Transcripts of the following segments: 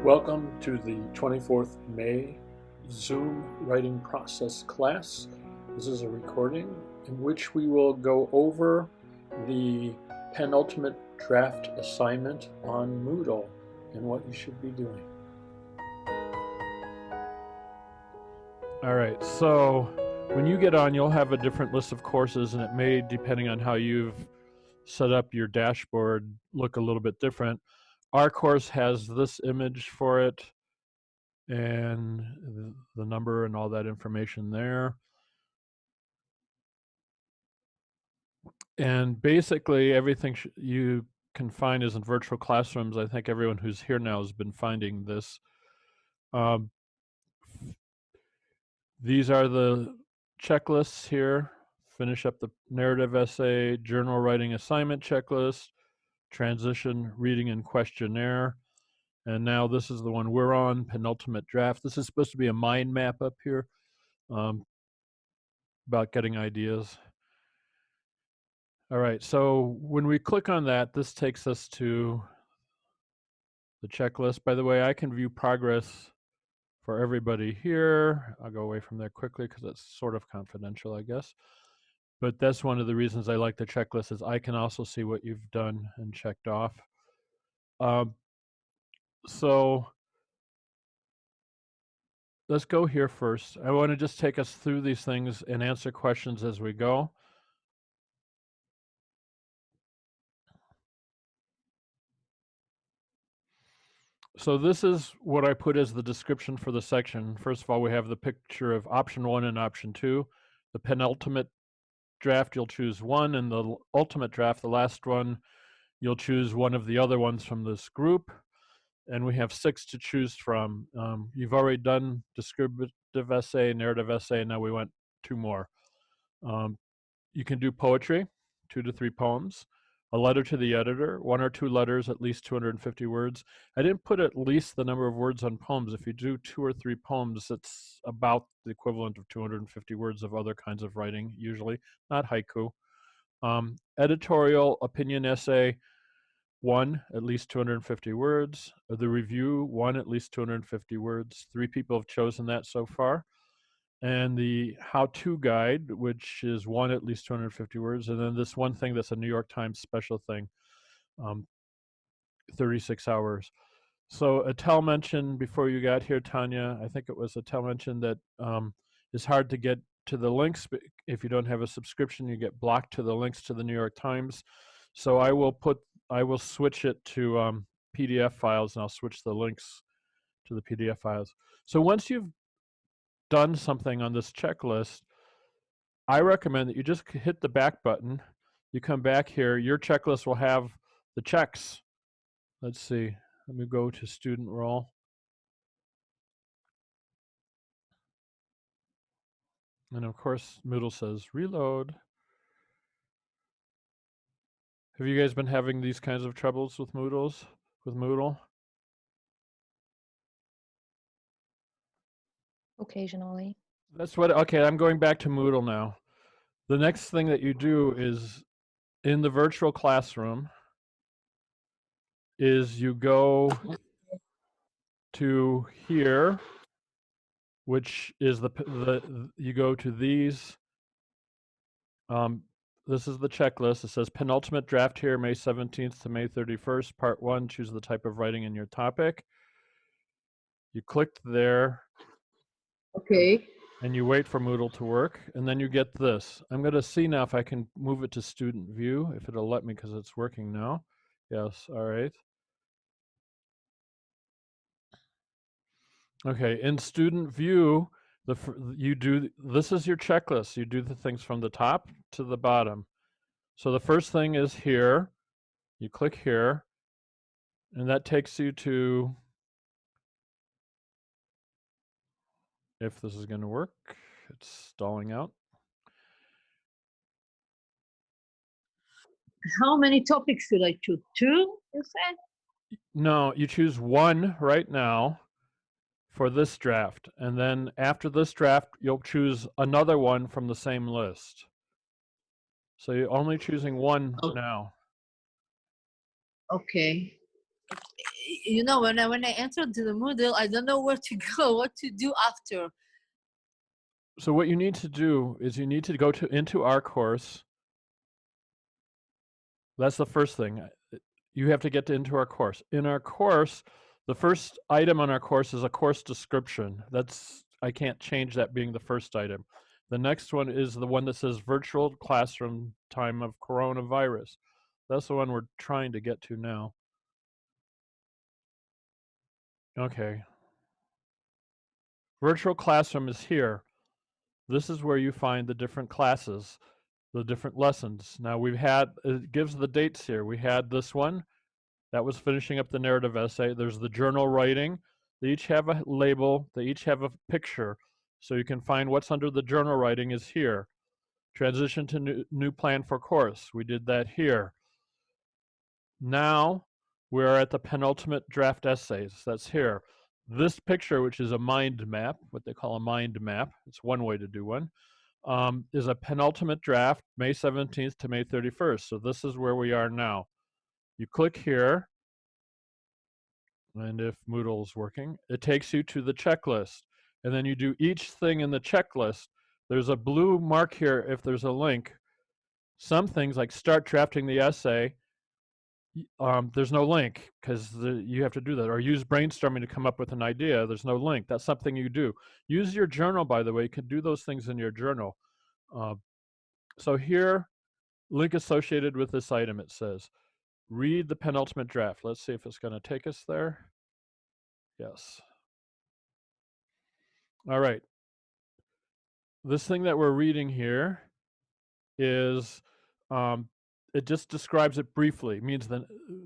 Welcome to the 24th May Zoom writing process class. This is a recording in which we will go over the penultimate draft assignment on Moodle and what you should be doing. All right, so when you get on, you'll have a different list of courses, and it may, depending on how you've set up your dashboard, look a little bit different. Our course has this image for it and the number and all that information there. And basically everything you can find is in virtual classrooms. I think everyone who's here now has been finding this. These are the checklists here. Finish up the narrative essay, journal writing assignment checklist, transition, reading and questionnaire. And now this is the one we're on, penultimate draft. This is supposed to be a mind map up here about getting ideas. All right, so when we click on that, this takes us to the checklist. By the way, I can view progress for everybody here. I'll go away from there quickly because it's sort of confidential, I guess. But that's one of the reasons I like the checklist, is I can also see what you've done and checked off. So let's go here first. I want to just take us through these things and answer questions as we go. So this is what I put as the description for the section. First of all, we have the picture of option 1 and option 2. The penultimate draft, you'll choose one, and the ultimate draft, the last one, you'll choose one of the other ones from this group. And we have 6 to choose from. You've already done descriptive essay, narrative essay, and now we want 2 more. You can do poetry, 2 to 3 poems, a letter to the editor, 1 or 2 letters, at least 250 words. I didn't put at least the number of words on poems. If you do 2 or 3 poems, it's about the equivalent of 250 words of other kinds of writing, usually, not haiku. Editorial opinion essay, 1, at least 250 words. The review, 1, at least 250 words. 3 people have chosen that so far. And the how-to guide, which is 1, at least 250 words. And then this one thing that's a New York Times special thing, 36 hours. So Attell mentioned before you got here, Tanya, I think it was Attell mentioned that it's hard to get to the links. But if you don't have a subscription, you get blocked to the links to the New York Times. So I will switch it to PDF files, and I'll switch the links to the PDF files. So once you've done something on this checklist, I recommend that you just hit the back button. You come back here, your checklist will have the checks. Let's see, let me go to student role. And of course, Moodle says reload. Have you guys been having these kinds of troubles with Moodle? Occasionally. That's what, okay, I'm going back to Moodle now. The next thing that you do is in the virtual classroom is you go to here, which is you go to these. This is the checklist. It says penultimate draft here, May 17th to May 31st, part 1, choose the type of writing in your topic. You clicked there. Okay. And you wait for Moodle to work, and then you get this. I'm going to see now if I can move it to student view, if it'll let me, because it's working now. Yes, all right. Okay, in student view, this is your checklist. You do the things from the top to the bottom. So the first thing is here. You click here, and that takes you to, if this is going to work, it's stalling out. How many topics should I choose? 2, you said? No, you choose 1 right now for this draft, and then after this draft, you'll choose another one from the same list. So you're only choosing 1 now. Okay. you know, when I entered to the Moodle, I don't know where to go, what to do after. So what you need to do is you need to go into our course. That's the first thing. You have to get into our course. In our course, the first item on our course is a course description. I can't change that being the first item. The next one is the one that says virtual classroom time of coronavirus. That's the one we're trying to get to now. Okay. Virtual classroom is here. This is where you find the different classes, the different lessons. Now it gives the dates here. We had this one. That was finishing up the narrative essay. There's the journal writing. They each have a label. They each have a picture. So you can find what's under the journal writing is here. Transition to new plan for course. We did that here. Now we're at the penultimate draft essays. That's here. This picture, which is a mind map, what they call a mind map, it's one way to do one, is a penultimate draft, May 17th to May 31st. So this is where we are now. You click here, and if Moodle is working, it takes you to the checklist. And then you do each thing in the checklist. There's a blue mark here if there's a link. Some things like start drafting the essay, there's no link because you have to do that. Or use brainstorming to come up with an idea. There's no link. That's something you do. Use your journal, by the way. You can do those things in your journal. So here, link associated with this item, it says, read the penultimate draft. Let's see if it's going to take us there. Yes. All right. This thing that we're reading here is, it just describes it briefly. It means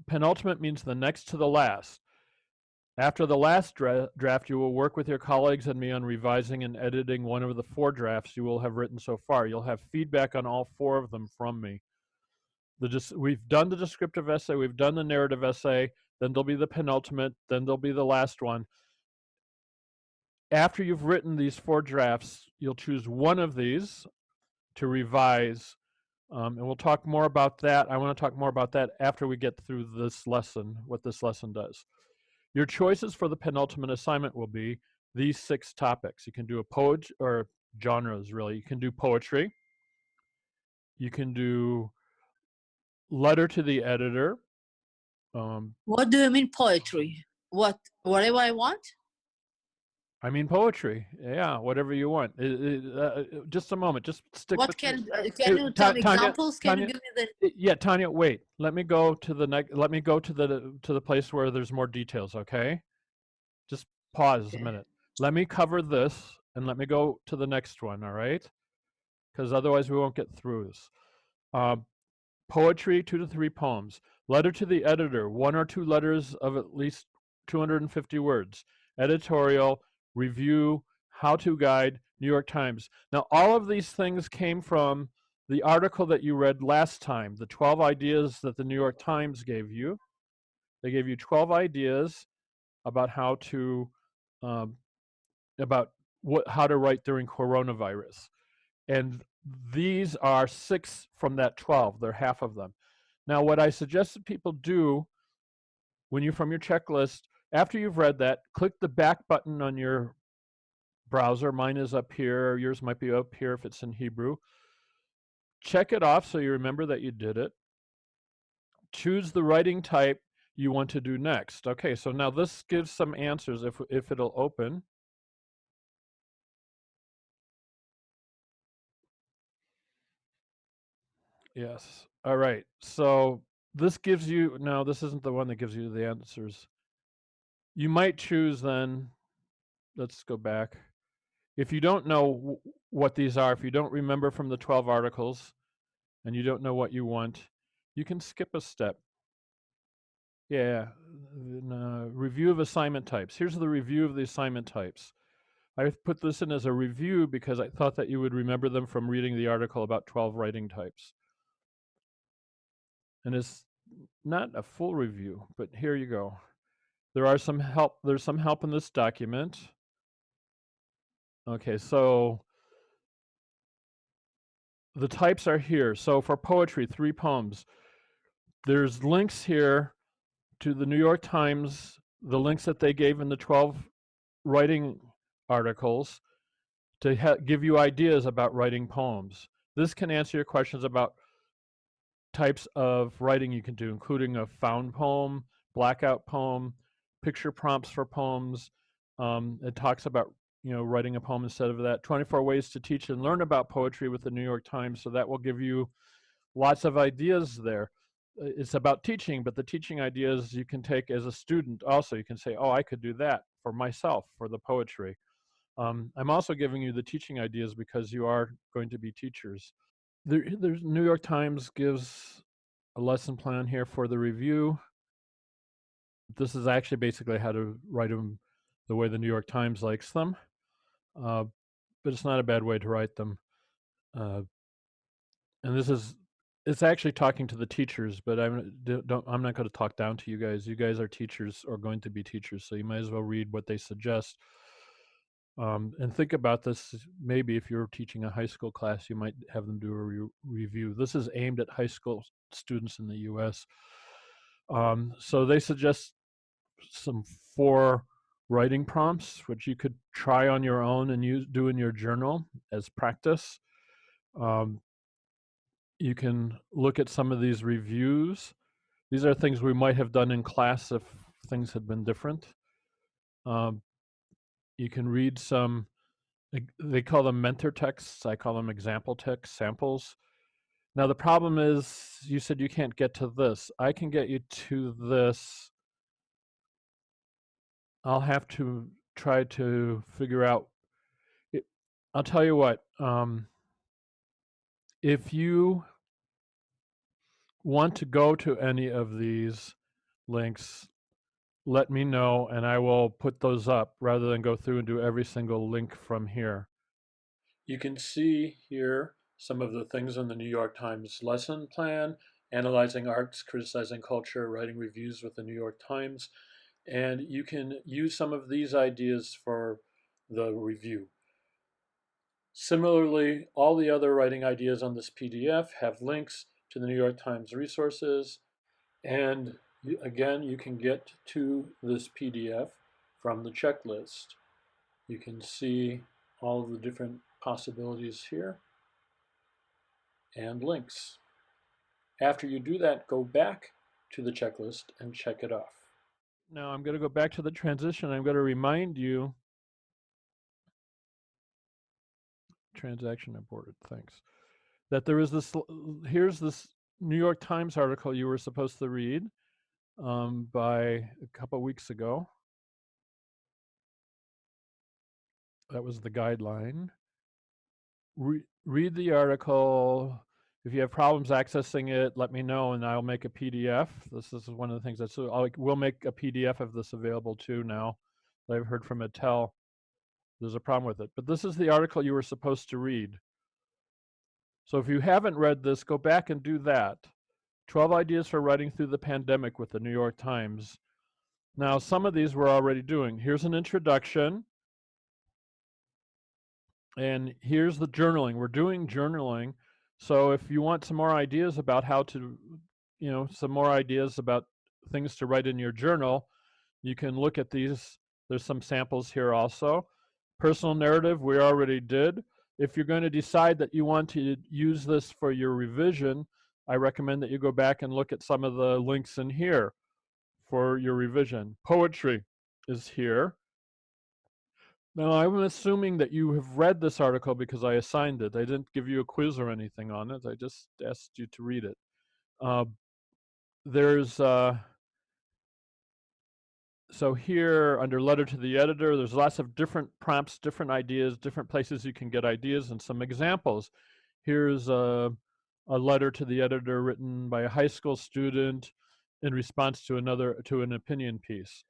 penultimate means the next to the last. After the last draft, you will work with your colleagues and me on revising and editing one of the 4 drafts you will have written so far. You'll have feedback on all 4 of them from me. We've done the descriptive essay, we've done the narrative essay, then there'll be the penultimate, then there'll be the last one. After you've written these 4 drafts, you'll choose one of these to revise, and we'll talk more about that. I want to talk more about that after we get through this lesson, what this lesson does. Your choices for the penultimate assignment will be these 6 topics. You can do or genres, really. You can do poetry. You can do letter to the editor. What do you mean poetry? Whatever I want? I mean poetry. Yeah, whatever you want. Just a moment. Just stick. What can you tell me examples? Can you give me the? Yeah, Tanya. Wait. Let me go to the next. Let me go to the place where there's more details. Okay. Just pause a minute. Let me cover this, and let me go to the next one. All right. Because otherwise we won't get through this. Poetry, 2 to 3 poems. Letter to the editor, 1 or 2 letters of at least 250 words. Editorial, review, how-to guide, New York Times. Now, all of these things came from the article that you read last time, the 12 ideas that the New York Times gave you. They gave you 12 ideas about how to write during coronavirus. And these are 6 from that 12. They're half of them. Now, what I suggest that people do when you're from your checklist, after you've read that, click the back button on your browser. Mine is up here. Yours might be up here if it's in Hebrew. Check it off so you remember that you did it. Choose the writing type you want to do next. Okay, so now this gives some answers if it'll open. Yes. All right. So this gives you, no, this isn't the one that gives you the answers. You might choose then, let's go back. If you don't know what these are, if you don't remember from the 12 articles and you don't know what you want, you can skip a step. Yeah, review of assignment types. Here's the review of the assignment types. I put this in as a review because I thought that you would remember them from reading the article about 12 writing types. And it's not a full review, but here you go. There's some help in this document. Okay, so the types are here. So for poetry, 3 poems. There's links here to the New York Times the links that they gave in the 12 writing articles to give you ideas about writing poems. This can answer your questions about types of writing you can do, including a found poem, blackout poem, picture prompts for poems. It talks about writing a poem instead of that. 24 ways to teach and learn about poetry with the New York Times. So that will give you lots of ideas there. It's about teaching, but the teaching ideas you can take as a student also. You can say, oh, I could do that for myself, for the poetry. I'm also giving you the teaching ideas because you are going to be teachers. There's New York Times gives a lesson plan here for the review. This is actually basically how to write them the way the New York Times likes them, but it's not a bad way to write them. And it's actually talking to the teachers, but I'm not going to talk down to you guys. You guys are teachers or going to be teachers, so you might as well read what they suggest. And think about this. Maybe if you're teaching a high school class, you might have them do a review. This is aimed at high school students in the U.S. So they suggest some 4 writing prompts, which you could try on your own and do in your journal as practice. You can look at some of these reviews. These are things we might have done in class if things had been different. You can read some, they call them mentor texts. I call them example text samples. Now the problem is, you said you can't get to this. I can get you to this. I'll have to try to figure out. I'll tell you what. If you want to go to any of these links, let me know and I will put those up rather than go through and do every single link from here. You can see here some of the things in the New York Times lesson plan: analyzing arts, criticizing culture, writing reviews with the New York Times. And you can use some of these ideas for the review. Similarly, all the other writing ideas on this PDF have links to the New York Times resources. And again, you can get to this PDF from the checklist. You can see all of the different possibilities here and links. After you do that, go back to the checklist and check it off. Now I'm going to go back to the transition. I'm going to remind you, transaction aborted, thanks, that there is this, here's this New York Times article you were supposed to read by a couple weeks ago. That was the guideline. Read the article. If you have problems accessing it, let me know and I'll make a PDF. This is one of the things that's, we'll make a PDF of this available too now. I've heard from Mattel. There's a problem with it. But this is the article you were supposed to read. So if you haven't read this, go back and do that. 12 Ideas for Writing Through the Pandemic with the New York Times. Now, some of these we're already doing. Here's an introduction. And here's the journaling. We're doing journaling. So if you want some more ideas about how to, some more ideas about things to write in your journal, you can look at these. There's some samples here also. Personal narrative, we already did. If you're going to decide that you want to use this for your revision, I recommend that you go back and look at some of the links in here for your revision. Poetry is here. Now, I'm assuming that you have read this article because I assigned it. I didn't give you a quiz or anything on it. I just asked you to read it. So here, under letter to the editor, there's lots of different prompts, different ideas, different places you can get ideas, and some examples. Here's a letter to the editor written by a high school student in response to an opinion piece.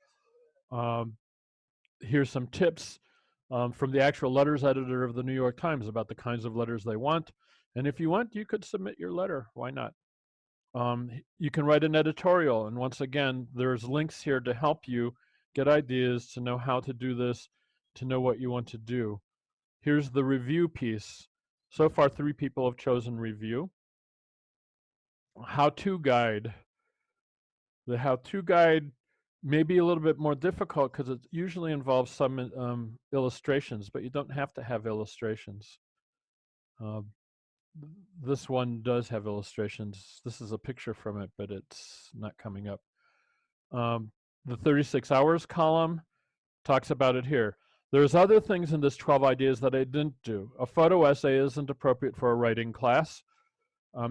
Here's some tips from the actual letters editor of the New York Times about the kinds of letters they want. And if you want, you could submit your letter. Why not? You can write an editorial. And once again, there's links here to help you get ideas, to know how to do this, to know what you want to do. Here's the review piece. So far, 3 people have chosen review. How-to guide. The how-to guide may be a little bit more difficult because it usually involves some illustrations, but you don't have to have illustrations. Uh, this one does have illustrations. This is a picture from it, but it's not coming up. The 36 hours column talks about it here. There's other things in this 12 ideas that I didn't do. A photo essay isn't appropriate for a writing class,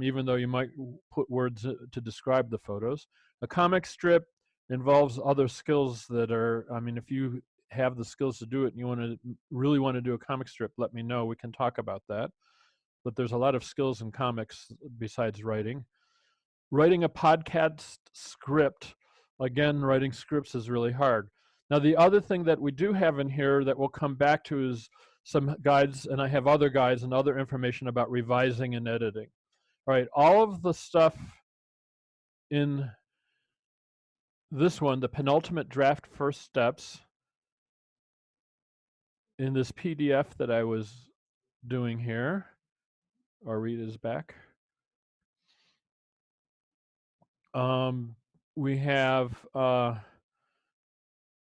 even though you might put words to describe the photos. A comic strip involves other skills that are, I mean, if you have the skills to do it and you want to really want to do a comic strip, let me know. We can talk about that. But there's a lot of skills in comics besides writing. Writing a podcast script, again, writing scripts is really hard. Now, the other thing that we do have in here that we'll come back to is some guides, and I have other guides and other information about revising and editing. All right, all of the stuff in this one, the penultimate draft first steps, in this PDF that I was doing here, or read is back. We have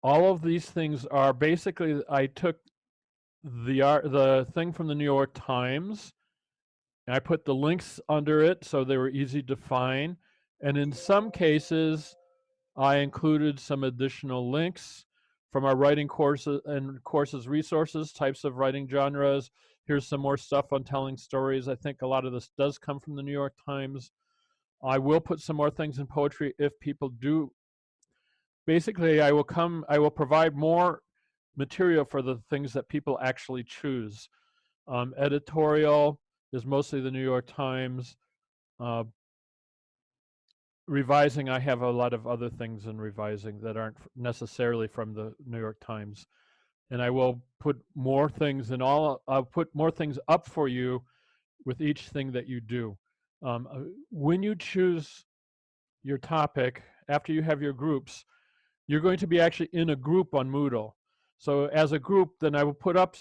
all of these things are basically, I took the thing from the New York Times, and I put the links under it so they were easy to find. And in some cases, I included some additional links from our writing courses and courses resources, types of writing genres. Here's some more stuff on telling stories. I think a lot of this does come from the New York Times. I will put some more things in poetry if people do. Basically, I will provide more material for the things that people actually choose. Editorial is mostly the New York Times. Revising, I have a lot of other things in revising that aren't necessarily from the New York Times. And I will put more things in all, I'll put more things up for you with each thing that you do. When you choose your topic, after you have your groups, you're going to be actually in a group on Moodle. So as a group, then I will put up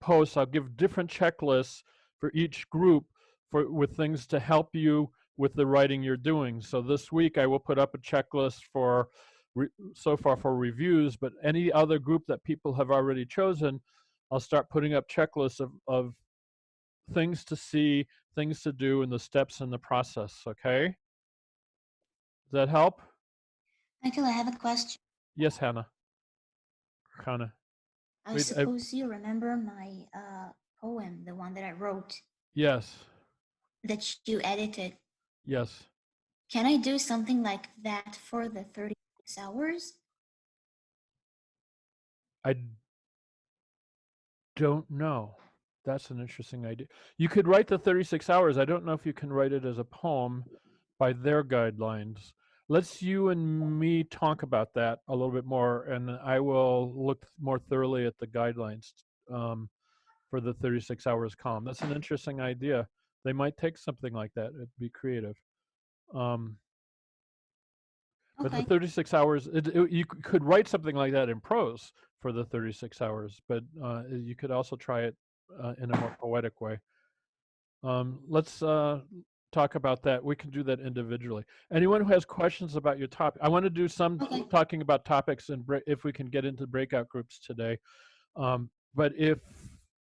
posts. I'll give different checklists for each group with things to help you with the writing you're doing. So this week I will put up a checklist for so far for reviews, but any other group that people have already chosen, I'll start putting up checklists of things to see, things to do, and the steps in the process. Okay? Does that help? Michael, I have a question. Yes, Hannah. I suppose you remember my poem, the one that I wrote. Yes. That you edited. Yes. Can I do something like that for the 36 hours? I don't know. That's an interesting idea. You could write the 36 hours. I don't know if you can write it as a poem by their guidelines. Let's you and me talk about that a little bit more, and I will look more thoroughly at the guidelines for the 36 hours column. That's an interesting idea. They might take something like that. It'd be creative. But the 36 hours, you could write something like that in prose for the 36 hours, but you could also try it in a more poetic way. Let's talk about that. We can do that individually. Anyone who has questions about your topic, I want to do some talking about topics, and if we can get into breakout groups today. But if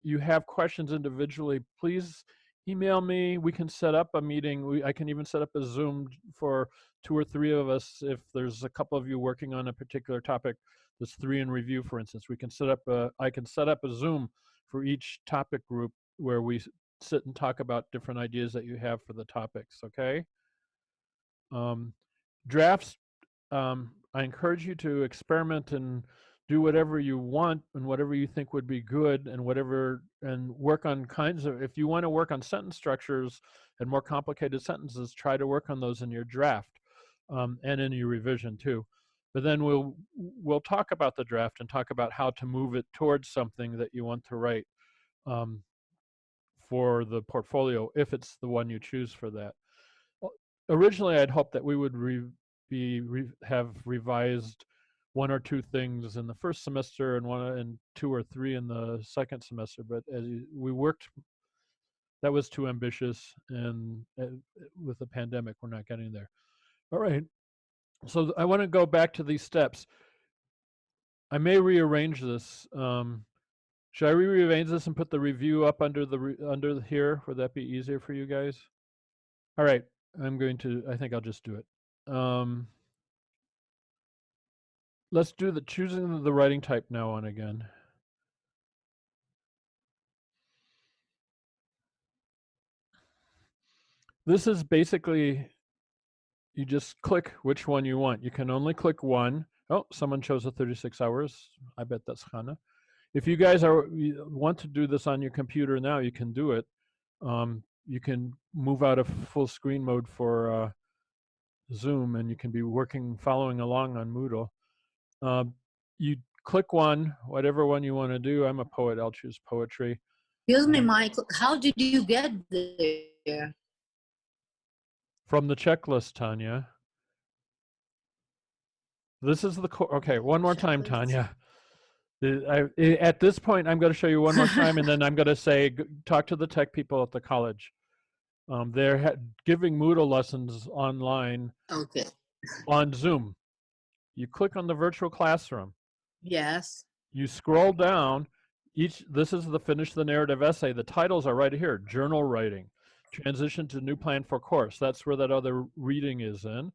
you have questions individually, please email me. We can set up a meeting. I can even set up a Zoom for 2 or 3 of us. If there's a couple of you working on a particular topic, there's 3 in review, for instance. We can set up I can set up a Zoom for each topic group where we sit and talk about different ideas that you have for the topics. Okay. Drafts. I encourage you to experiment and do whatever you want and whatever you think would be good, and work on kinds of, if you want to work on sentence structures and more complicated sentences, try to work on those in your draft and in your revision too. But then we'll talk about the draft and talk about how to move it towards something that you want to write for the portfolio, if it's the one you choose for that. Originally, I'd hoped that we would have revised 1 or 2 things in the first semester and 2 or 3 in the second semester, but we worked, that was too ambitious, and with the pandemic, we're not getting there. All right. So I want to go back to these steps. I may rearrange this. Should I rearrange this and put the review up under here? Would that be easier for you guys? All right, I think I'll just do it. Let's do the choosing the writing type now on again. This is basically, you just click which one you want. You can only click one. Oh, someone chose the 36 hours. I bet that's Hannah. If you guys want to do this on your computer now, you can do it. You can move out of full screen mode for Zoom, and you can be following along on Moodle. You click one, whatever one you want to do. I'm a poet. I'll choose poetry. Excuse me, Michael. How did you get there? From the checklist, Tanya. This is the okay. One more time, Tanya. At this point, I'm going to show you one more time, and then I'm going to say, talk to the tech people at the college. They're giving Moodle lessons online. Okay. On Zoom. You click on the virtual classroom. Yes. You scroll down. This is the finish the narrative essay. The titles are right here. Journal writing. Transition to new plan for course. That's where that other reading is in.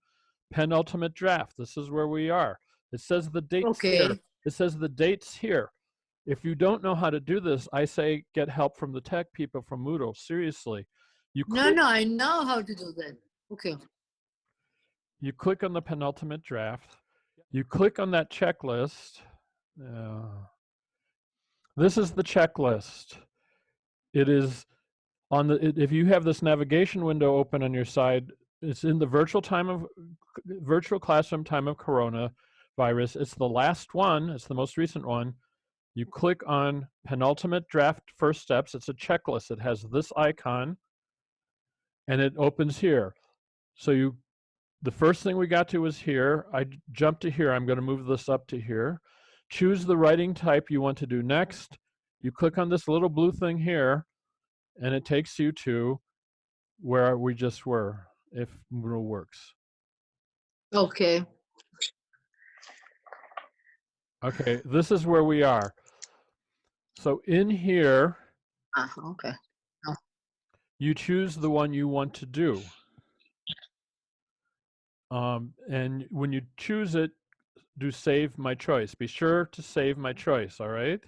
Penultimate draft. This is where we are. It says the dates here. It says the dates here. If you don't know how to do this, I say get help from the tech people from Moodle. Seriously. No, I know how to do that. Okay. You click on the penultimate draft. You click on that checklist. This is the checklist. It is on if you have this navigation window open on your side, it's in the virtual classroom time of coronavirus. It's the last one. It's the most recent one. You click on penultimate draft first steps. It's a checklist. It has this icon, and it opens here. So the first thing we got to was here. I jumped to here. I'm going to move this up to here. Choose the writing type you want to do next. You click on this little blue thing here, and it takes you to where we just were, if Moodle works. Okay. Okay, this is where we are. So in here, Okay. you choose the one you want to do. And when you choose it, do save my choice. Be sure to save my choice, all right?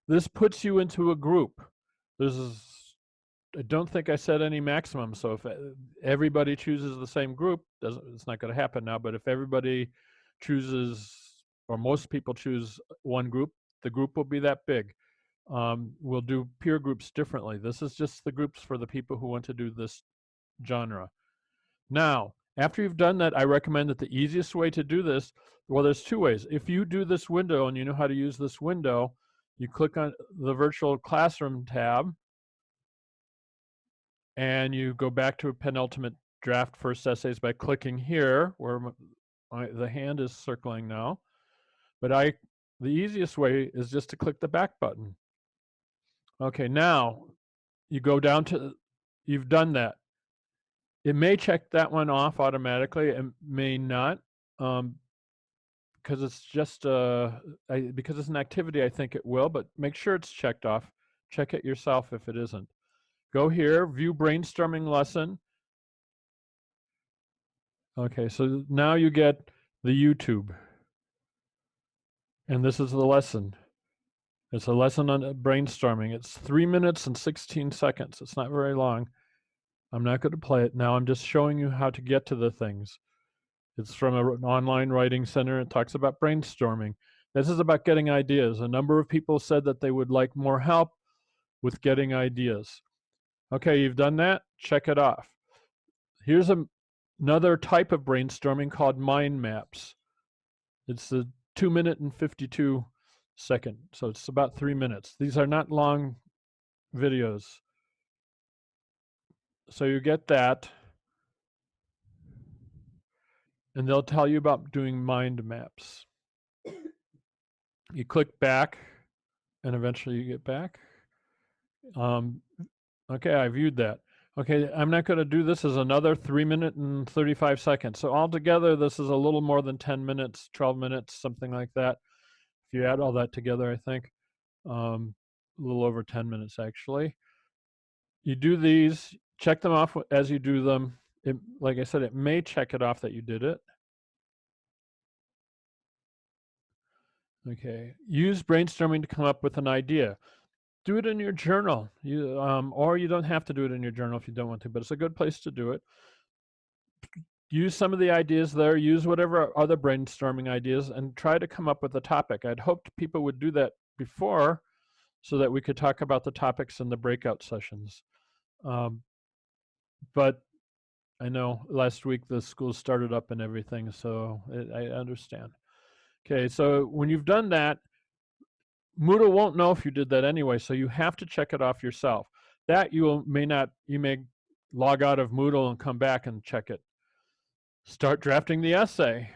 This puts you into a group. I don't think I set any maximum, so if everybody chooses the same group, it's not going to happen now, but if everybody chooses, or most people choose one group, the group will be that big. We'll do peer groups differently. This is just the groups for the people who want to do this genre. Now, after you've done that, I recommend that the easiest way to do this, well, there's two ways. If you do this window and you know how to use this window, you click on the virtual classroom tab, and you go back to a penultimate draft first essays by clicking here, where the hand is circling now. But the easiest way is just to click the back button. Okay, now you go down to, you've done that. It may check that one off automatically, and may not, because it's just because it's an activity. I think it will, but make sure it's checked off. Check it yourself if it isn't. Go here, view brainstorming lesson. Okay, so now you get the YouTube, and this is the lesson. It's a lesson on brainstorming. It's 3 minutes and 16 seconds. It's not very long. I'm not going to play it now. I'm just showing you how to get to the things. It's from an online writing center. It talks about brainstorming. This is about getting ideas. A number of people said that they would like more help with getting ideas. Okay, you've done that. Check it off. Here's another type of brainstorming called mind maps. It's a 2 minute and 52 second, so it's about 3 minutes. These are not long videos. So you get that, and they'll tell you about doing mind maps. You click back, and eventually you get back. Okay, I viewed that. Okay, I'm not going to do this as another 3 minute and 35 seconds. So altogether, this is a little more than 10 minutes, 12 minutes, something like that. If you add all that together, I think a little over 10 minutes actually. You do these, check them off as you do them. Like I said, it may check it off that you did it. Okay, use brainstorming to come up with an idea. Do it in your journal. Or you don't have to do it in your journal if you don't want to, but it's a good place to do it. Use some of the ideas there, use whatever other brainstorming ideas, and try to come up with a topic. I'd hoped people would do that before so that we could talk about the topics in the breakout sessions. But I know last week the school started up and everything, so I understand. Okay, so when you've done that, Moodle won't know if you did that anyway, so you have to check it off yourself. That you may log out of Moodle and come back and check it. Start drafting the essay.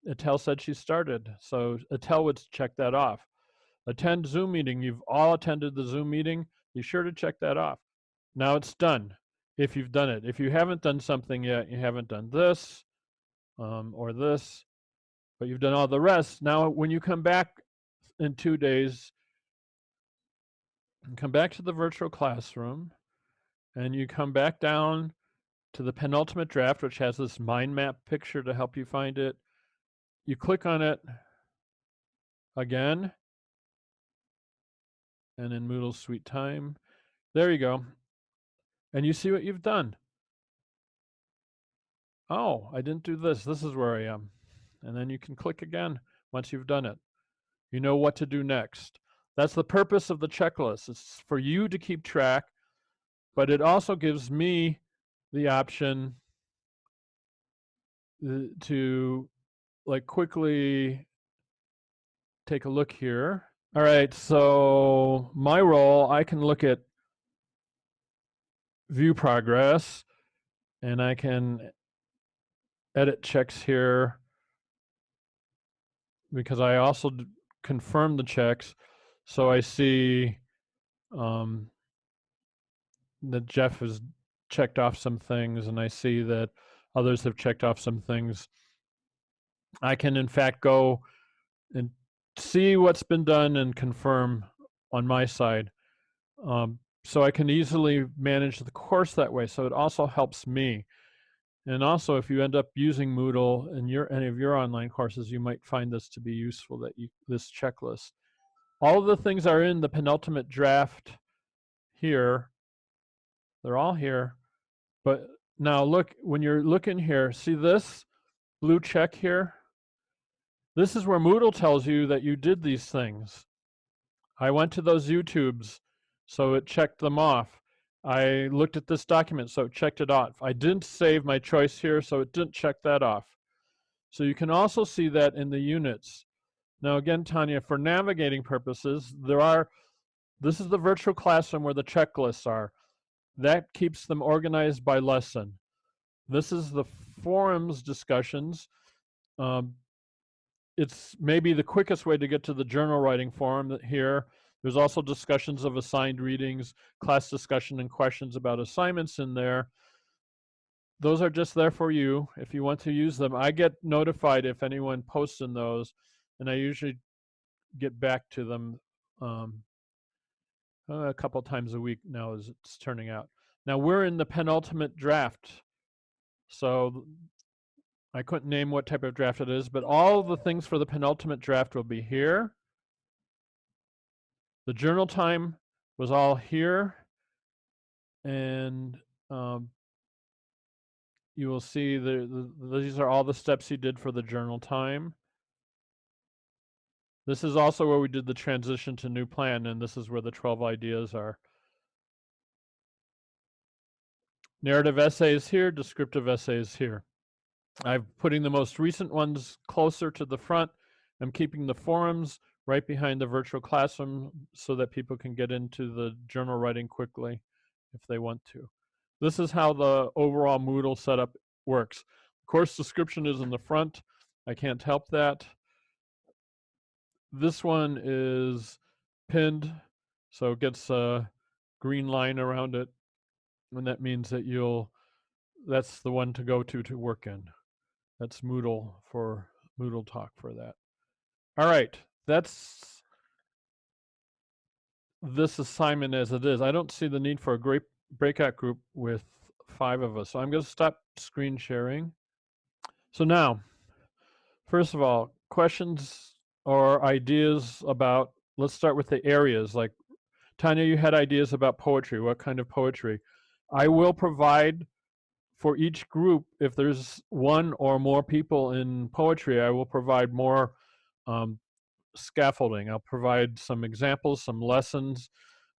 Attell said she started, so Attell would check that off. Attend Zoom meeting. You've all attended the Zoom meeting. Be sure to check that off. Now it's done, if you've done it. If you haven't done something yet, you haven't done this or this, but you've done all the rest. Now when you come back in 2 days, come back to the virtual classroom, and you come back down to the penultimate draft, which has this mind map picture to help you find it. You click on it again, and in Moodle's sweet time, there you go. And you see what you've done. Oh, I didn't do this. This is where I am. And then you can click again once you've done it. You know what to do next. That's the purpose of the checklist. It's for you to keep track, but it also gives me the option to like quickly take a look here. All right, so my role, I can look at view progress, and I can edit checks here because I also confirm the checks. So I see that Jeff has checked off some things, and I see that others have checked off some things. I can, in fact, go and see what's been done and confirm on my side. So I can easily manage the course that way. So it also helps me. And also, if you end up using Moodle in any of your online courses, you might find this to be useful, this checklist. All of the things are in the penultimate draft here. They're all here. But now look, when you're looking here, see this blue check here? This is where Moodle tells you that you did these things. I went to those YouTubes, so it checked them off. I looked at this document, so it checked it off. I didn't save my choice here, so it didn't check that off. So you can also see that in the units. Now again, Tanya, for navigating purposes, this is the virtual classroom where the checklists are. That keeps them organized by lesson. This is the forums discussions. It's maybe the quickest way to get to the journal writing forum here. There's also discussions of assigned readings, class discussion, and questions about assignments in there. Those are just there for you if you want to use them. I get notified if anyone posts in those, and I usually get back to them a couple times a week now as it's turning out. Now we're in the penultimate draft, so I couldn't name what type of draft it is, but all the things for the penultimate draft will be here. The journal time was all here, and you will see these are all the steps he did for the journal time. This is also where we did the transition to new plan, and this is where the 12 ideas are. Narrative essays here, descriptive essays here. I'm putting the most recent ones closer to the front. I'm keeping the forums right behind the virtual classroom so that people can get into the journal writing quickly if they want to. This is how the overall Moodle setup works. Course description is in the front. I can't help that. This one is pinned, so it gets a green line around it. And that means that that's the one to go to work in. That's Moodle Talk for that. All right, that's this assignment as it is. I don't see the need for a great breakout group with 5 of us. So I'm going to stop screen sharing. So now, first of all, questions or ideas about, let's start with the areas. Like, Tanya, you had ideas about poetry. What kind of poetry? I will provide for each group, if there's one or more people in poetry, I will provide more scaffolding. I'll provide some examples, some lessons.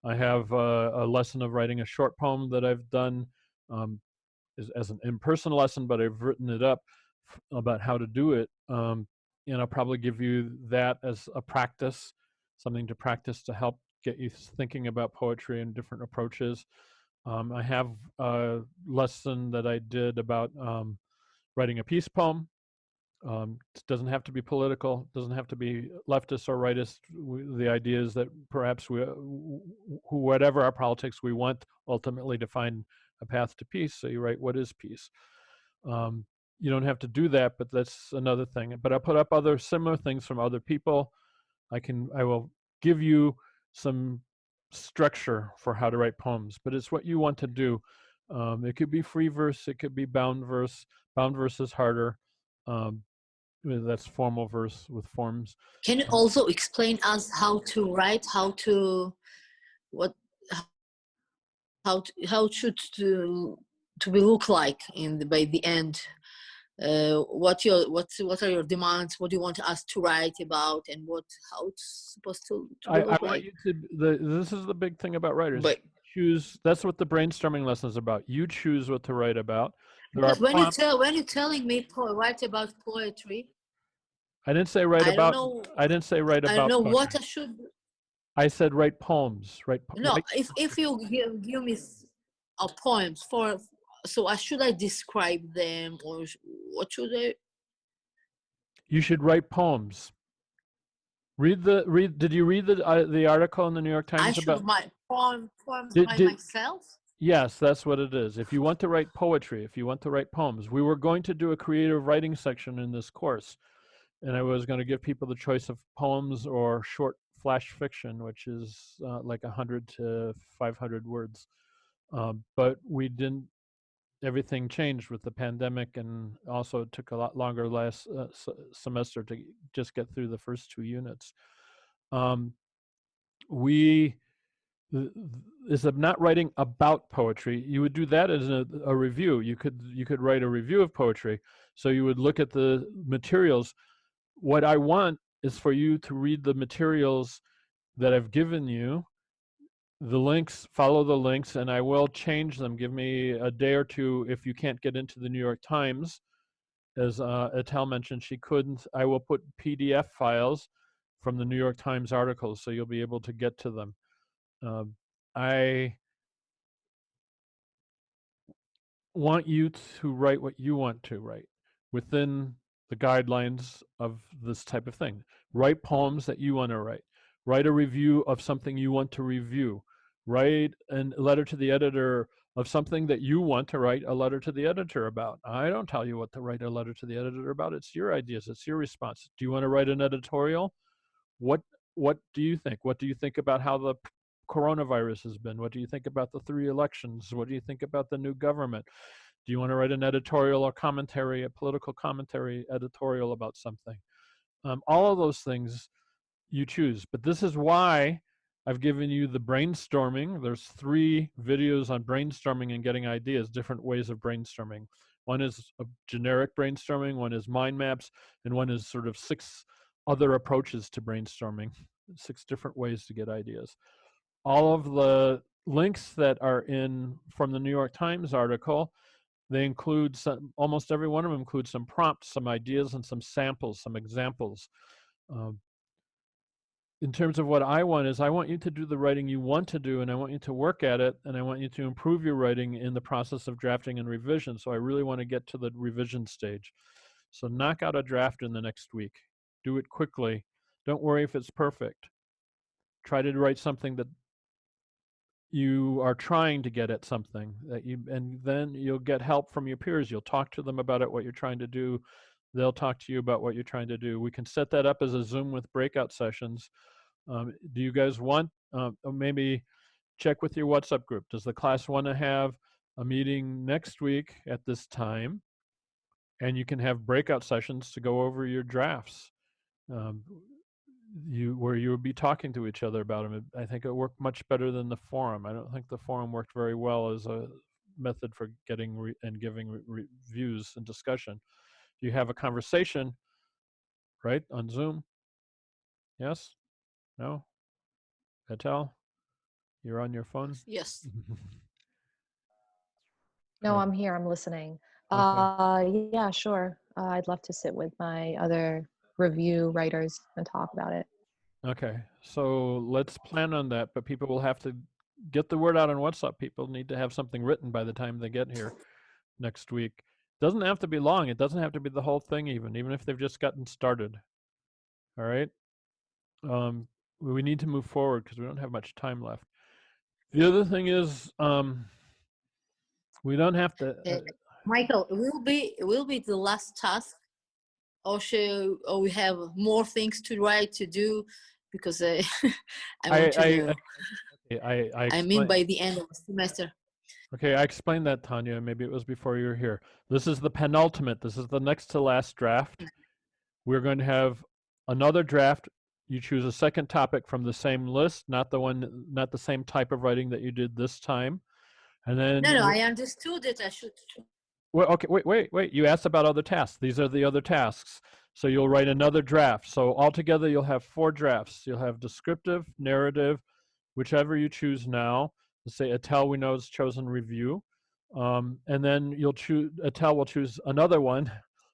I have a lesson of writing a short poem that I've done as an in-person lesson, but I've written it up about how to do it. And I'll probably give you that as a practice, something to practice to help get you thinking about poetry and different approaches. I have a lesson that I did about writing a peace poem. It doesn't have to be political, doesn't have to be leftist or rightist. The idea is that perhaps whatever our politics, we want ultimately to find a path to peace. So you write, what is peace? You don't have to do that, but that's another thing. But I'll put up other similar things from other people. I will give you some structure for how to write poems, but it's what you want to do. It could be free verse, it could be bound verse. Bound verse is harder. That's formal verse with forms. Can you also explain us how to write, how should to be look like by the end? What are your demands? What do you want us to write about, and how it's supposed to I look want like? you to. This is the big thing about writers. But Choose. That's what the brainstorming lesson is about. You choose what to write about. because when you're telling me write about poetry, I didn't say write I about. don't know. I didn't say write about. I don't know poetry. what I should. I said write poems. No, if you give me poems so should I describe them, or what should I? You should write poems. Did you read the article in the New York Times I should about my poems by myself? Yes, that's what it is. If you want to write poetry, if you want to write poems, we were going to do a creative writing section in this course, and I was going to give people the choice of poems or short flash fiction, which is like 100 to 500 words. But we didn't. Everything changed with the pandemic, and also it took a lot longer last semester to just get through the first 2 units. We is not writing about poetry. You would do that as a review. You could write a review of poetry. So you would look at the materials. What I want is for you to read the materials that I've given you, the links, follow the links, and I will change them. Give me a day or two if you can't get into the New York Times. As Etel mentioned, she couldn't. I will put PDF files from the New York Times articles, so you'll be able to get to them. I want you to write what you want to write within the guidelines of this type of thing. Write poems that you want to write. Write a review of something you want to review. Write a letter to the editor of something that you want to write a letter to the editor about. I don't tell you what to write a letter to the editor about. It's your ideas. It's your response. Do you want to write an editorial? What do you think? What do you think about how the coronavirus has been? What do you think about the 3 elections? What do you think about the new government? Do you want to write an editorial or commentary, a political commentary editorial about something? All of those things you choose. But this is why I've given you the brainstorming. There's 3 videos on brainstorming and getting ideas, different ways of brainstorming. One is a generic brainstorming, one is mind maps, and one is sort of 6 other approaches to brainstorming, 6 different ways to get ideas. All of the links that are in from the New York Times article, they include almost every one of them includes some prompts, some ideas, and some samples, some examples. In terms of what I want is I want you to do the writing you want to do, and I want you to work at it, and I want you to improve your writing in the process of drafting and revision. So I really want to get to the revision stage. So knock out a draft in the next week. Do it quickly. Don't worry if it's perfect. Try to write something that you are trying to get at something and then you'll get help from your peers. You'll talk to them about it, what you're trying to do. They'll talk to you about what you're trying to do. We can set that up as a Zoom with breakout sessions. Do you guys want, maybe check with your WhatsApp group. Does the class want to have a meeting next week at this time? And you can have breakout sessions to go over your drafts. Where you would be talking to each other about them. I think it worked much better than the forum. I don't think the forum worked very well as a method for getting and giving reviews and discussion. You have a conversation, right, on Zoom? Yes? No? Patel, you're on your phone? Yes. No, I'm here. I'm listening. Okay. Yeah, sure. I'd love to sit with my other review writers and talk about it. Okay, so let's plan on that, but people will have to get the word out on WhatsApp. People need to have something written by the time they get here next week. Doesn't have to be long. It doesn't have to be the whole thing even if they've just gotten started. All right? We need to move forward because we don't have much time left. The other thing is we don't have to Michael, will be the last task, or we have more things to write to do, because I want to know. I mean by the end of the semester. Okay, I explained that, Tanya. Maybe it was before you were here. This is the penultimate. This is the next to last draft. We're going to have another draft. You choose a second topic from the same list, not the same type of writing that you did this time. And then No, I understood that I should. Well, okay, wait. You asked about other tasks. These are the other tasks. So you'll write another draft. So altogether, you'll have 4 drafts. You'll have descriptive, narrative, whichever you choose now. Let's say Atel we know is chosen review. And then Atel will choose another one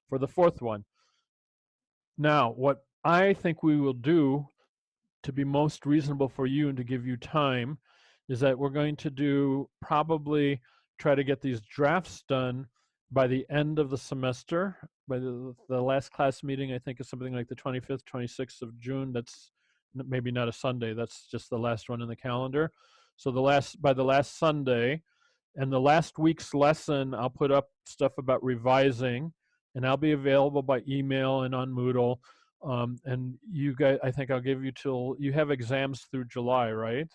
for the 4th one. Now, what I think we will do to be most reasonable for you and to give you time is that we're going to probably try to get these drafts done by the end of the semester. By the last class meeting, I think, is something like the 25th, 26th of June. That's maybe not a Sunday. That's just the last one in the calendar. So by the last Sunday, and the last week's lesson, I'll put up stuff about revising, and I'll be available by email and on Moodle. And you guys, I think I'll give you till you have exams through July, right?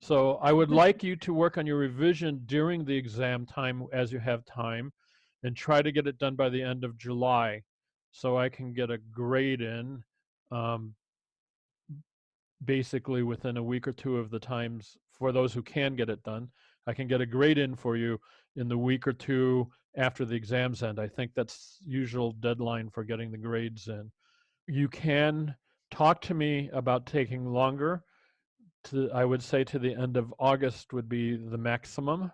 So I would like you to work on your revision during the exam time as you have time, and try to get it done by the end of July, so I can get a grade in basically within a week or 2 of the times. For those who can get it done, I can get a grade in for you in the week or 2 after the exams end. I think that's usual deadline for getting the grades in. You can talk to me about taking longer. I would say to the end of August would be the maximum,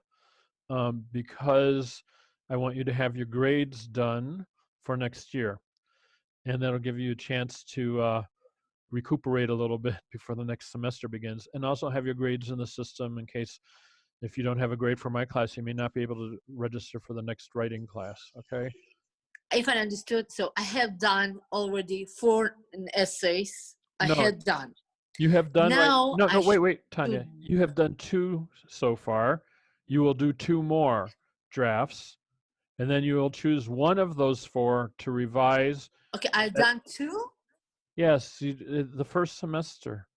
because I want you to have your grades done for next year. And that'll give you a chance to recuperate a little bit before the next semester begins, and also have your grades in the system in case if you don't have a grade for my class, you may not be able to register for the next writing class, okay? If I understood, so I have done already 4 essays. I had done. You have done now. Right? No, wait, Tanya. You have done 2 so far. You will do 2 more drafts, and then you will choose one of those 4 to revise. Okay, I've done 2. Yes, the first semester.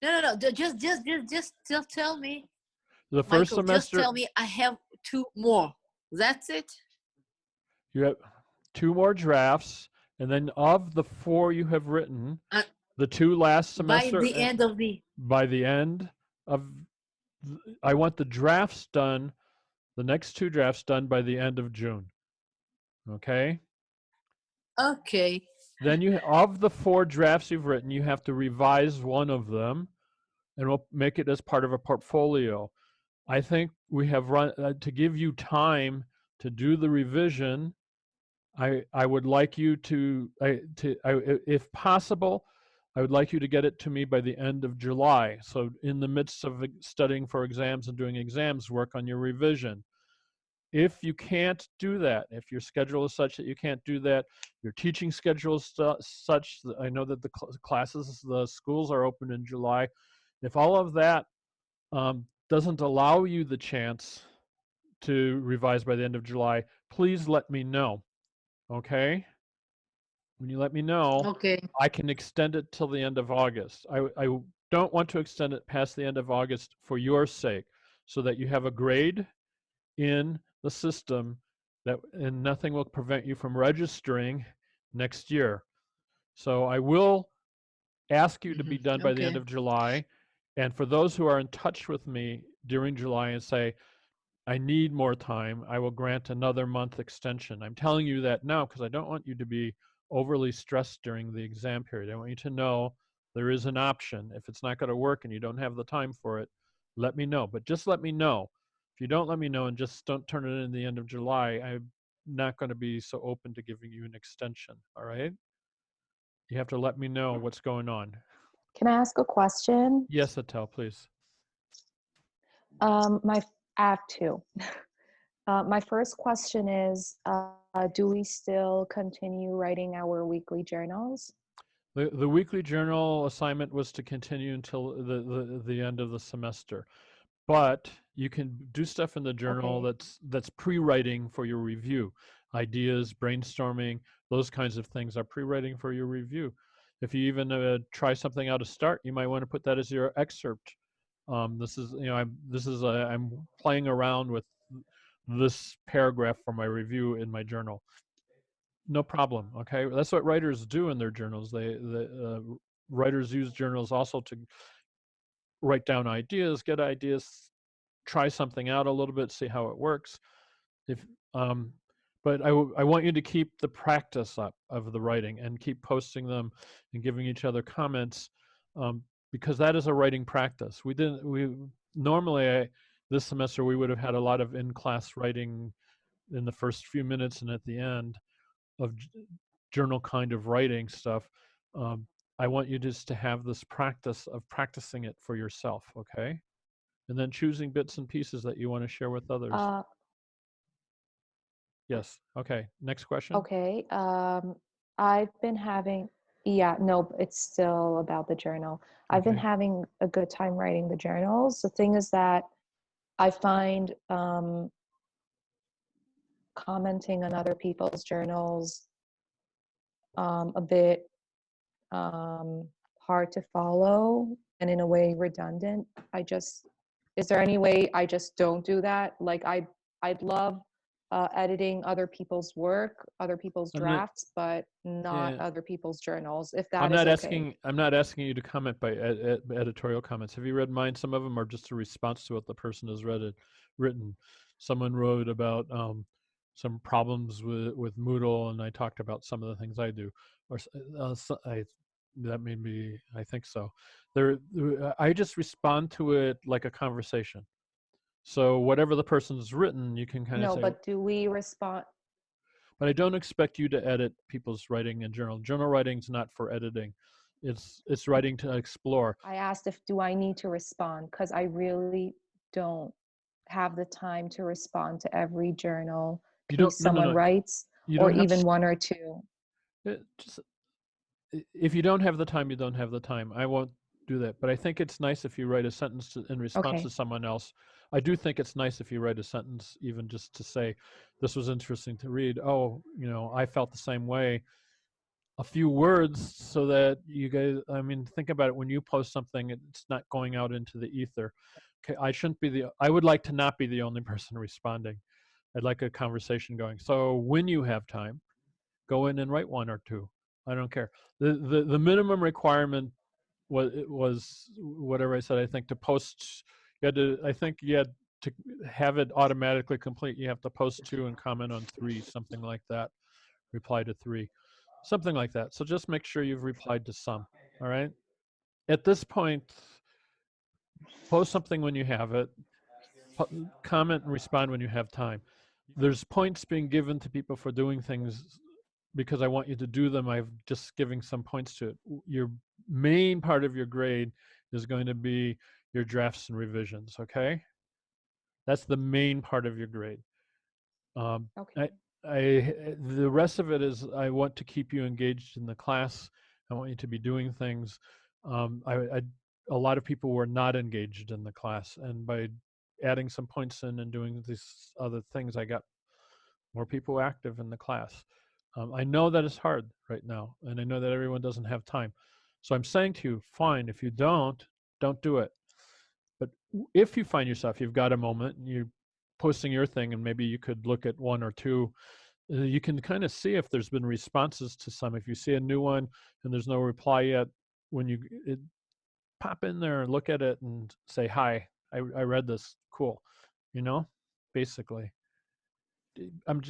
No. Just tell me. The first Michael, semester. Just tell me I have 2 more. That's it. You have 2 more drafts, and then of the 4 you have written, the 2 last semester. By the end of the. By the end of, I want the drafts done. The next 2 drafts done by the end of June. Okay. Okay. Then of the 4 drafts you've written, you have to revise one of them, and we'll make it as part of a portfolio. I think we have run to give you time to do the revision. I would like you to, if possible, I would like you to get it to me by the end of July. So in the midst of studying for exams and doing exams, work on your revision. If you can't do that, if your schedule is such that you can't do that, your teaching schedule is such that I know that the classes, the schools are open in July. If all of that doesn't allow you the chance to revise by the end of July, please let me know. Okay? When you let me know, Okay. I can extend it till the end of August. I don't want to extend it past the end of August for your sake, so that you have a grade in the system that, and nothing will prevent you from registering next year. So I will ask you to be done by the end Okay. of July. And for those who are in touch with me during July and say, I need more time, I will grant another month extension. I'm telling you that now because I don't want you to be overly stressed during the exam period. I want you to know there is an option. If it's not going to work and you don't have the time for it, let me know. But just let me know. If you don't let me know and just don't turn it in the end of July, I'm not going to be so open to giving you an extension. All right? You have to let me know what's going on. Can I ask a question? Yes, Atel, please. I have two. My first question is, do we still continue writing our weekly journals? The weekly journal assignment was to continue until the end of the semester. But you can do stuff in the journal Okay. that's pre-writing for your review. Ideas, brainstorming, those kinds of things are pre-writing for your review. If you even try something out to start, you might want to put that as your excerpt. This is, you know, I'm playing around with this paragraph for my review in my journal. No problem. Okay, that's what writers do in their journals. Writers use journals also to write down ideas, get ideas, try something out a little bit, see how it works. If but I want you to keep the practice up of the writing and keep posting them and giving each other comments, because that is a writing practice. We normally this semester we would have had a lot of in-class writing in the first few minutes and at the end of journal kind of writing stuff. Um, I want you just to have this practice of practicing it for yourself, okay? And then choosing bits and pieces that you want to share with others. Yes. Okay. Next question. Okay. I've been having, yeah, no, it's still about the journal. I've been Okay. having a good time writing the journals. The thing is that I find commenting on other people's journals a bit hard to follow and in a way redundant. Is there any way I just don't do that? Like I'd love editing other people's work, other people's I'm not, drafts, but not yeah, other people's journals, if that is okay. I'm not asking you to comment by editorial comments. Have you read mine? Some of them are just a response to what the person has written. Someone wrote about some problems with Moodle, and I talked about some of the things I do. Or that made me. I think so. I just respond to it like a conversation. So whatever the person's written, you can kind of No, say, but do we respond? but I don't expect you to edit people's writing in journal. Journal writing's not for editing. It's writing to explore. I asked if do I need to respond because I really don't have the time to respond to every journal You don't, piece no, no, someone no. writes, You or don't have even to, one or two. just, if you don't have the time, you don't have the time. I won't do that. But I think it's nice if you write a sentence in response to Okay. someone else. I do think it's nice if you write a sentence, even just to say, this was interesting to read. Oh, you know, I felt the same way. A few words so that you guys, I mean, think about it. When you post something, it's not going out into the ether. Okay, I would like to not be the only person responding. I'd like a conversation going. So when you have time, go in and write one or two. I don't care. The minimum requirement was whatever I said. I think to post, you had to. I think you had to have it automatically complete. You have to post two and comment on three, something like that. Reply to three, something like that. So just make sure you've replied to some. All right. At this point, post something when you have it. Comment and respond when you have time. There's points being given to people for doing things because I want you to do them. I'm just giving some points to it. Your main part of your grade is going to be your drafts and revisions, okay? That's the main part of your grade. Okay. The rest of it is I want to keep you engaged in the class. I want you to be doing things. a lot of people were not engaged in the class. And by adding some points in and doing these other things, I got more people active in the class. I know that it's hard right now, and I know that everyone doesn't have time. So I'm saying to you, fine, if you don't do it. But if you find yourself, you've got a moment, and you're posting your thing, and maybe you could look at one or two, you can kind of see if there's been responses to some. If you see a new one and there's no reply yet, when you pop in there and look at it and say, hi, I read this, cool, basically. I'm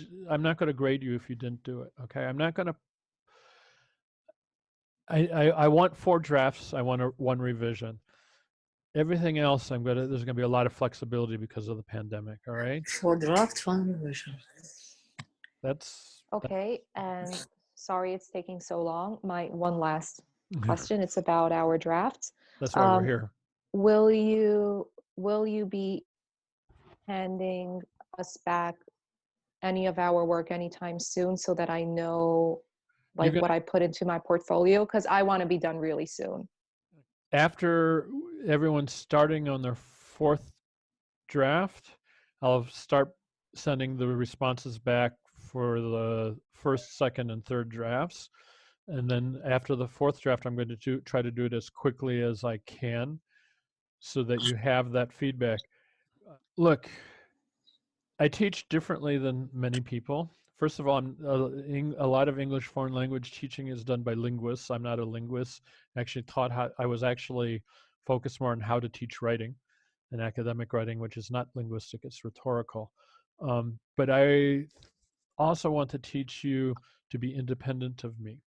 not going to grade you if you didn't do it. Okay, I'm not going to. I want 4 drafts. I want one revision. Everything else, there's gonna be a lot of flexibility because of the pandemic. All right. 4 draft, 1 revision. That's Okay, and sorry it's taking so long. My one last question. It's about our drafts. that's why we're here. Will you be handing us back any of our work anytime soon so that I know like what I put into my portfolio? Because I want to be done really soon. After everyone's starting on their 4th draft, I'll start sending the responses back for the 1st, 2nd, and 3rd drafts. And then after the 4th draft, I'm going to try to do it as quickly as I can so that you have that feedback. Look, I teach differently than many people. First of all, a lot of English foreign language teaching is done by linguists. I'm not a linguist. I was actually focused more on how to teach writing and academic writing, which is not linguistic, it's rhetorical. But I also want to teach you to be independent of me.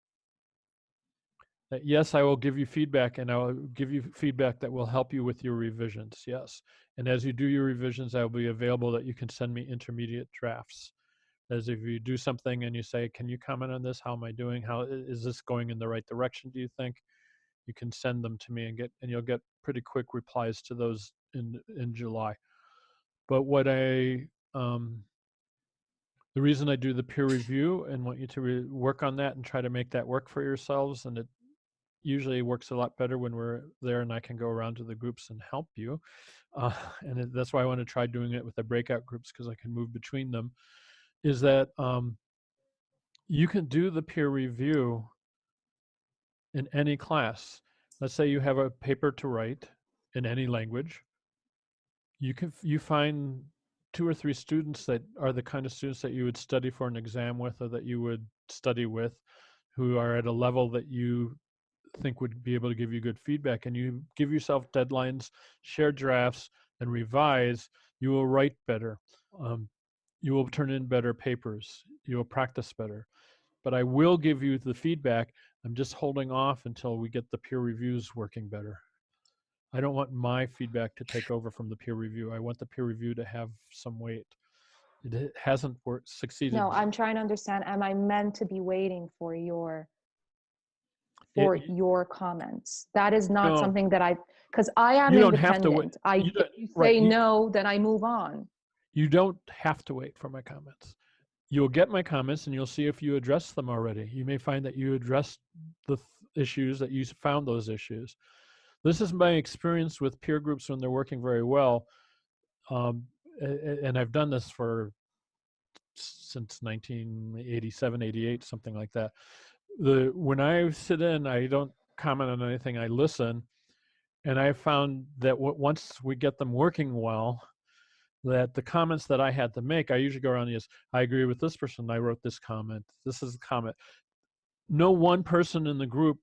That yes, I will give you feedback, and I will give you feedback that will help you with your revisions, yes. And as you do your revisions, I will be available that you can send me intermediate drafts. As if you do something and you say, can you comment on this? How am I doing? How is this going in the right direction, do you think? You can send them to me and you'll get pretty quick replies to those in July. But the reason I do the peer review and want you to work on that and try to make that work for yourselves, and it usually works a lot better when we're there and I can go around to the groups and help you. That's why I want to try doing it with the breakout groups, because I can move between them, is that you can do the peer review in any class. Let's say you have a paper to write in any language. You find 2 or 3 students that are the kind of students that you would study for an exam with, or that you would study with, who are at a level that you think would be able to give you good feedback, and you give yourself deadlines, share drafts, and revise. You will write better. You will turn in better papers. You will practice better. But I will give you the feedback. I'm just holding off until we get the peer reviews working better. I don't want my feedback to take over from the peer review. I want the peer review to have some weight. It hasn't succeeded. No, I'm trying to understand. Am I meant to be waiting for your comments? That is not something that because I am independent. If you say no, then I move on. You don't have to wait for my comments. You'll get my comments and you'll see if you address them already. You may find that you addressed the issues, that you found those issues. This is my experience with peer groups when they're working very well. And I've done this since 1987, 88, something like that. When I sit in, I don't comment on anything, I listen. And I found that once we get them working well, that the comments that I had to make, I usually go around and I agree with this person, I wrote this comment, this is a comment. No one person in the group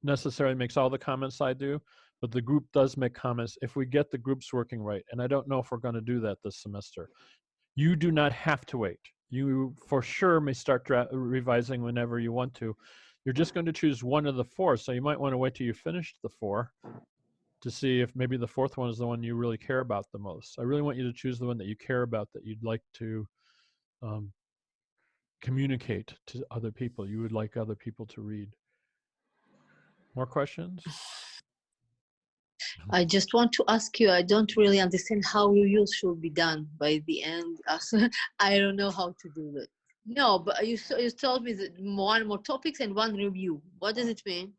necessarily makes all the comments I do, but the group does make comments if we get the groups working right. And I don't know if we're going to do that this semester. You do not have to wait. You for sure may start revising whenever you want to. You're just going to choose one of the 4, so you might want to wait till you finish the 4 to see if maybe the 4th one is the one you really care about the most. I really want you to choose the one that you care about, that you'd like to communicate to other people. You would like other people to read. More questions? I just want to ask you, I don't really understand how reviews should be done by the end. I don't know how to do that. No, but you told me that 1 more topics and 1 review. What does it mean?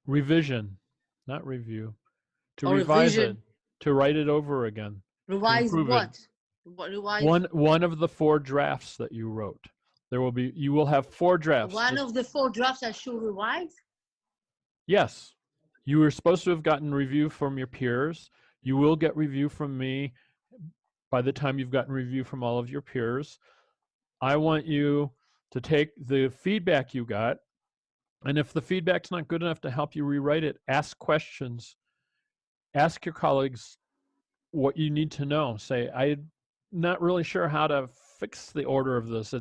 Revision, not review. to Or revise it, revision. to write it over again, Revise improve it. what? Revise one of the 4 drafts that you wrote. You will have 4 drafts. one of the 4 drafts I should revise? Yes. You were supposed to have gotten review from your peers. You will get review from me by the time you've gotten review from all of your peers. I want you to take the feedback you got, and if the feedback's not good enough to help you rewrite it, ask questions. Ask your colleagues what you need to know. Say, I'm not really sure how to fix the order of this.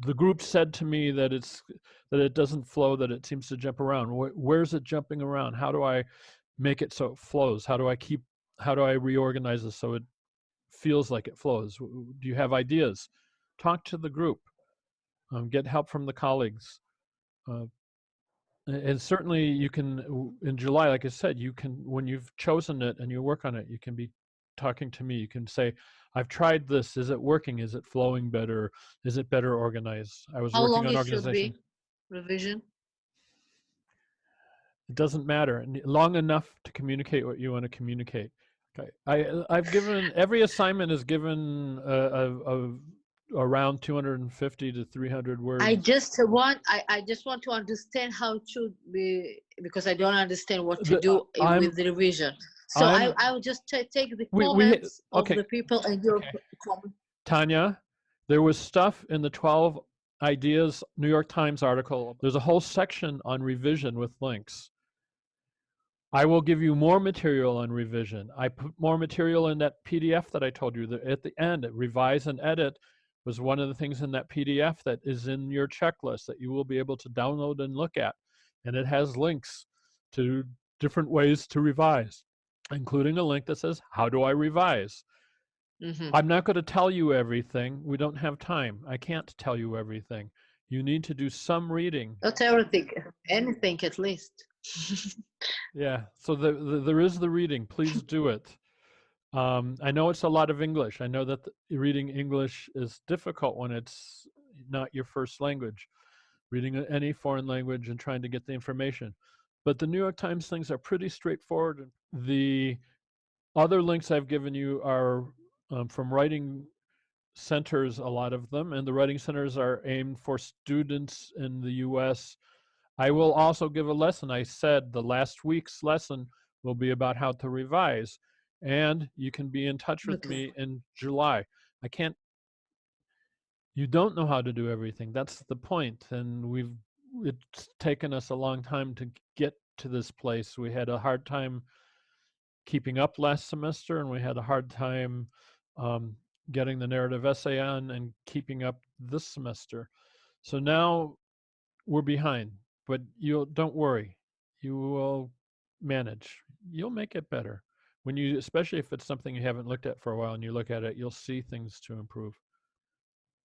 The group said to me that it doesn't flow, that it seems to jump around. Where's it jumping around? How do I make it so it flows? How do I reorganize this so it feels like it flows? Do you have ideas? Talk to the group. Get help from the colleagues. And certainly you can, in July, like I said, you can, when you've chosen it and you work on it, you can be talking to me. You can say, I've tried this. Is it working? Is it flowing better? Is it better organized? I was How working long on it should organization. be? Revision? It doesn't matter. Long enough to communicate what you want to communicate. Okay. I've given, every assignment is given around 250 to 300 words. I just want to understand how it should be, because I don't understand what to do with the revision. So I will just take the comments of the people and your comment. Tanya, there was stuff in the 12 Ideas New York Times article. There's a whole section on revision with links. I will give you more material on revision. I put more material in that PDF that I told you that at the end. Revise and edit was one of the things in that PDF that is in your checklist that you will be able to download and look at. And it has links to different ways to revise, including a link that says, how do I revise? Mm-hmm. I'm not going to tell you everything. We don't have time. I can't tell you everything. You need to do some reading. Not everything, anything at least. Yeah, so there is the reading. Please do it. I know it's a lot of English. I know that reading English is difficult when it's not your first language. Reading any foreign language and trying to get the information. But the New York Times things are pretty straightforward. The other links I've given you are from writing centers, a lot of them, and the writing centers are aimed for students in the US. I will also give a lesson. I said the last week's lesson will be about how to revise, and you can be in touch with me in July. You don't know how to do everything. That's the point. And it's taken us a long time to get to this place. We had a hard time keeping up last semester, and we had a hard time getting the narrative essay on and keeping up this semester. So now we're behind, but don't worry. You will manage. You'll make it better. Especially if it's something you haven't looked at for a while and you look at it, you'll see things to improve.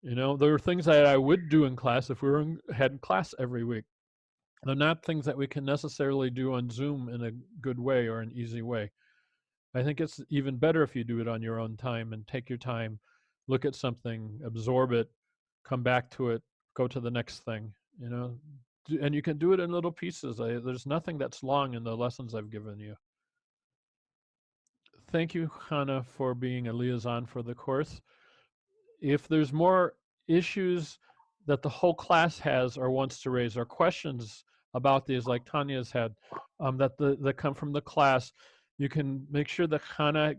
There are things that I would do in class if we had class every week. They're not things that we can necessarily do on Zoom in a good way or an easy way. I think it's even better if you do it on your own time and take your time, look at something, absorb it, come back to it, go to the next thing, and you can do it in little pieces. There's nothing that's long in the lessons I've given you. Thank you, Hannah, for being a liaison for the course. If there's more issues that the whole class has or wants to raise, or questions about these, like Tanya's had, that come from the class, you can make sure that Hannah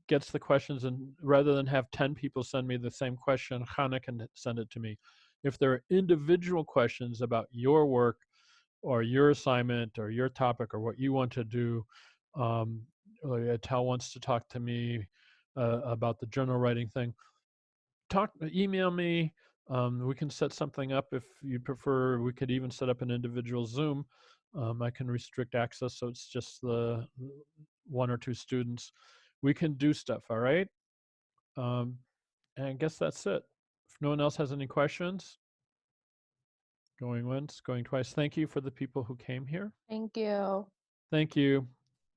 gets the questions, and rather than have 10 people send me the same question, Hannah can send it to me. If there are individual questions about your work or your assignment or your topic or what you want to do, Tal wants to talk to me about the journal writing thing, email me. We can set something up if you prefer. We could even set up an individual Zoom. I can restrict access so it's just the 1 or 2 students. We can do stuff, all right? And I guess that's it. If no one else has any questions, going once, going twice. Thank you for the people who came here. Thank you. Thank you.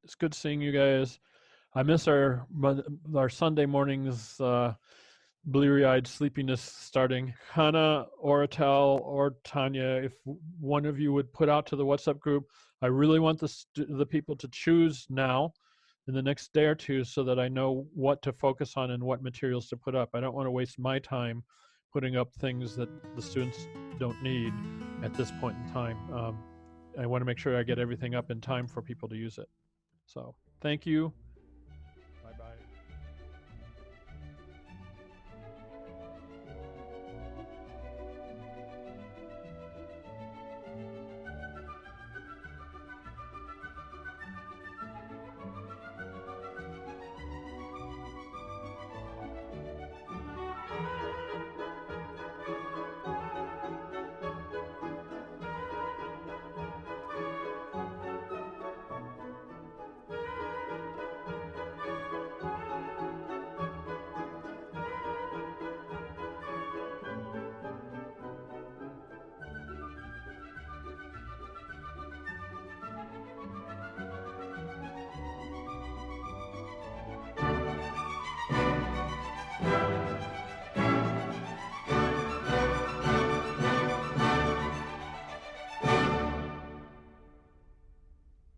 It's good seeing you guys. I miss our Sunday mornings bleary-eyed sleepiness starting. Hannah or Atel or Tanya, if one of you would put out to the WhatsApp group, I really want the people to choose now in the next day or two so that I know what to focus on and what materials to put up. I don't want to waste my time putting up things that the students don't need at this point in time. I want to make sure I get everything up in time for people to use it. So thank you.